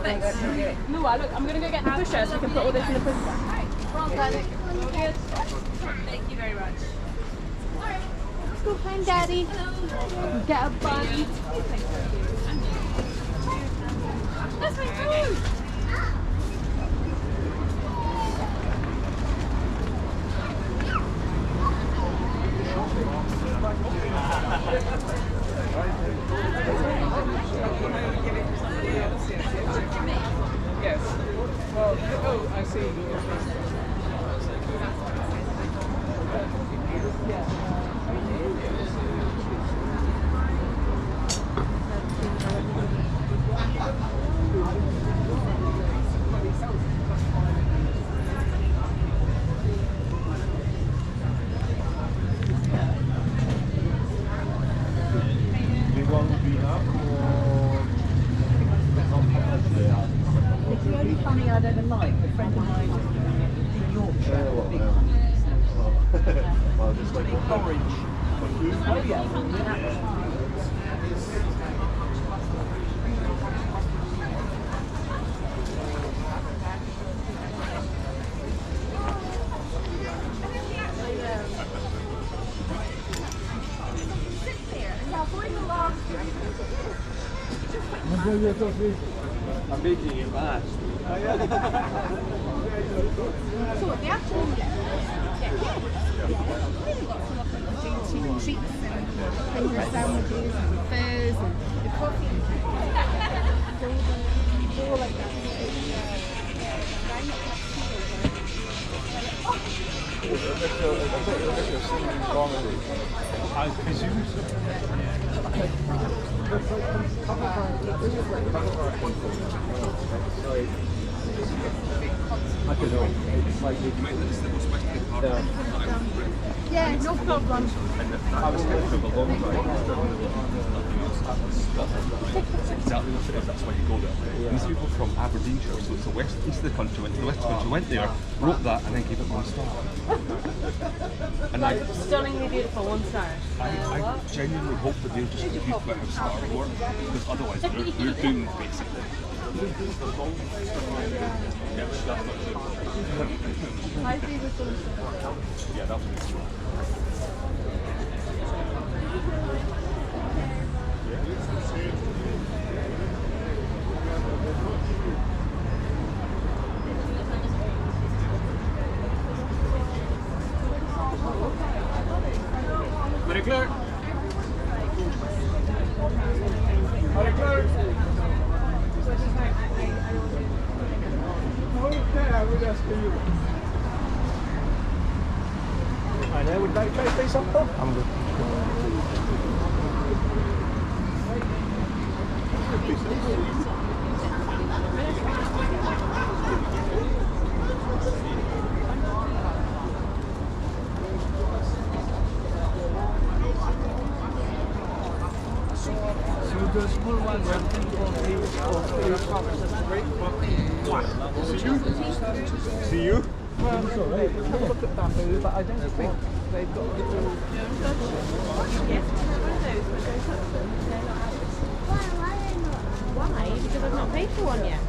No, look, I'm going to go get the pusher so we can put all this in the pusher. Thank you very much. Let's go find Daddy. Hello. Get a bun. That's my food. Yes. Well, oh, I see. It's the only funny I'd ever liked. A friend of mine in Yorkshire, big orange. Oh yeah. I'm making it fast. So the afternoon treats and finger sandwiches and furs and the coffee. All like that. I presume so. I don't know. It's like Yeah, no problem. I was thinking of a long drive. Exactly what it is, that's why you go there. These people from Aberdeenshire, so it's the west, east of the country, went to the west of the country, went there, wrote that, and then gave it 1 star. And Stunningly beautiful, 1 star. I genuinely hope that they're just confused about how stars work, because otherwise they're doomed, basically. Yeah, that was true. Very clear. Very clear. Okay, I will ask you. I know, would you like to try to say something? I'm good. So the small ones are See you? Well, sorry. Have a look at that move, but I don't think they've got a little... Why? Because I've not paid for one yet.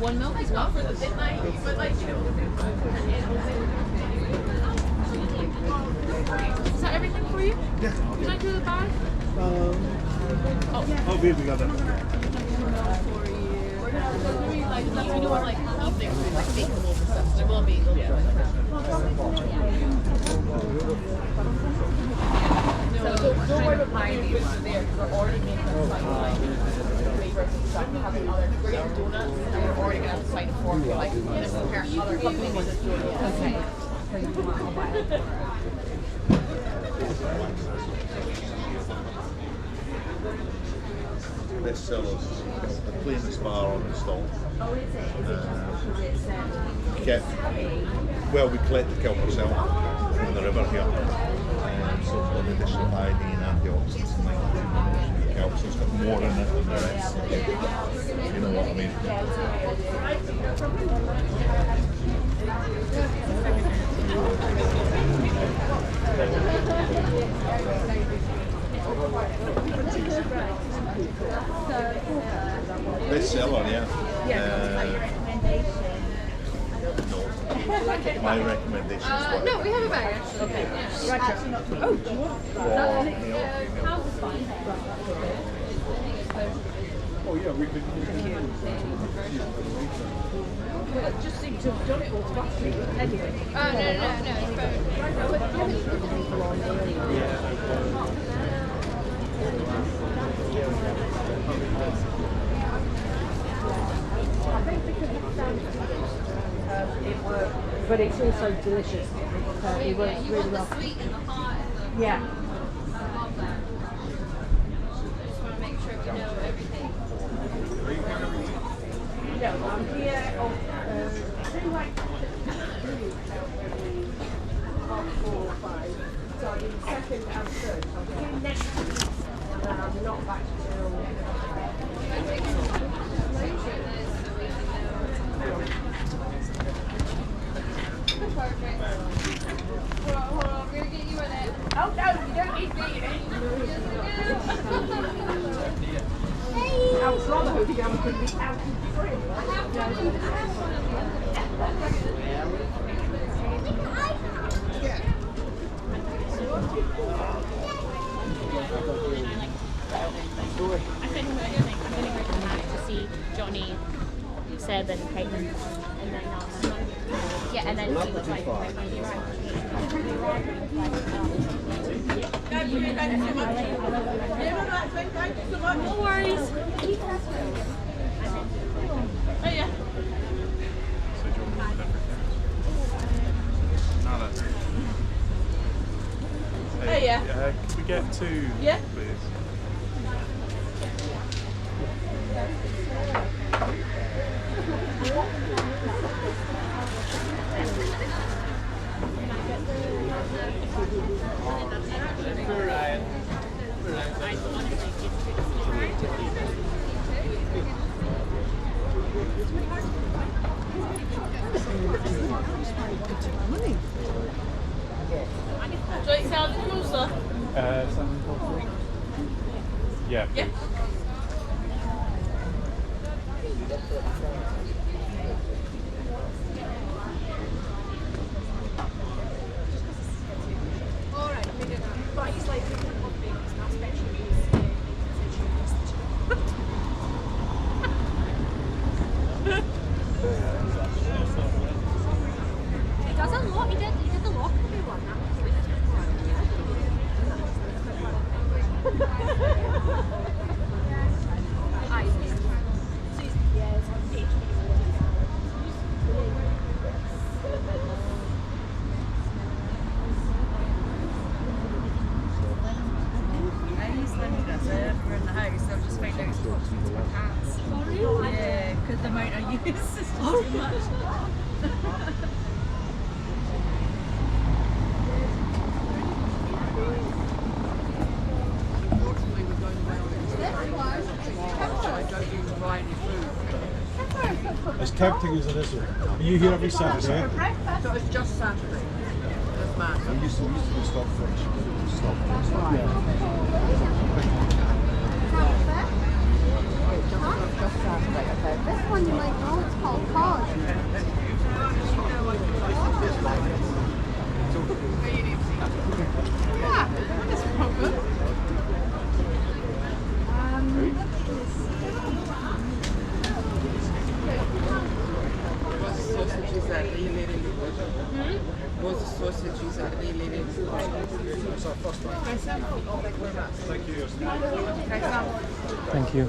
One milk as well for the bit night, but like, you know. Is that everything for you? Yeah. Can I do the bag? Oh, we got that. Like, we don't want like evening food, like bacon rolls and stuff. There will be. No, don't worry about buying these there because we're already making them like flavors and stuff. donuts, or you're gonna have to fight for like this other companies. Okay. So you want a white. This seller's the cleanest bar on the stall. Oh, is it? Is it just because it's Kept, well, we collect the kelp ourselves from the river here. So it's got additional iodine, antioxidants and like kelp, so it's got more in it than the rest. You know what I mean? This seller, yeah. No. My recommendation is what? No, we have a bag. Okay. Oh, do you want? Oh yeah, we could. It just seemed to have done it automatically anyway. Oh, no. I think because it sounds it worked, but it's also delicious. It works You really want well. the sweet and the hot. Yeah. I love that. I just want to make sure we know everything. No, I'm here on 2 weeks, 4 or 5. So I'm in second and third. So I'm here next week, and then I'm not back till. Perfect. Hold on, we're gonna get you in it. Oh no, you don't need me in it. I was rather hoping I was going to be out in free. I think I'm going to go back to see Johnny, Seb and Peyton, and then yeah, and then see what's like. No worries. Oh yeah. Hey, yeah. Can we get two, Yeah. please? Joint sound closer. Yeah, please. He does a lot. He did the lockery one. We're in the house, so I've just found out it's toxic to my cats. Yeah, because the amount I use is just too much. Unfortunately, we're going away on so I don't need to buy any food. As tempting as it is, are you here every Saturday? So it's just Saturday. That's mad. We used to be Stockbridge. This one you might know, it's called Cod. Yeah, that's a problem. Was the sausages are really, really good. Was the sausages are really, really good. Thank you.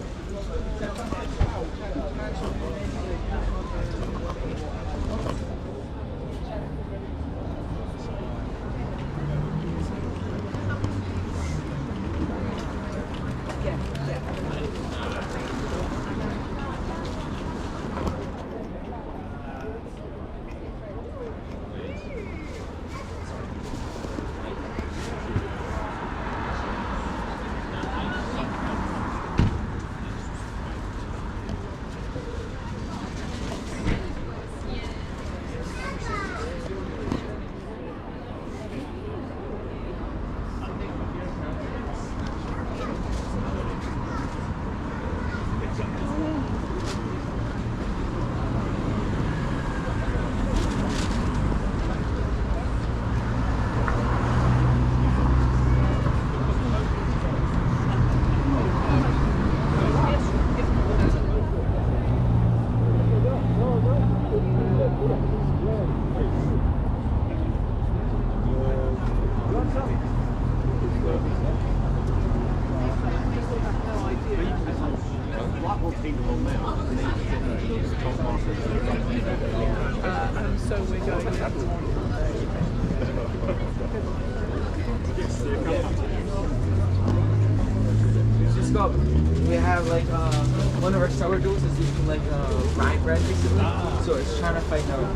So we're going Just got, we have like one of our sourdoughs is using like rye bread basically, so it's trying to find out.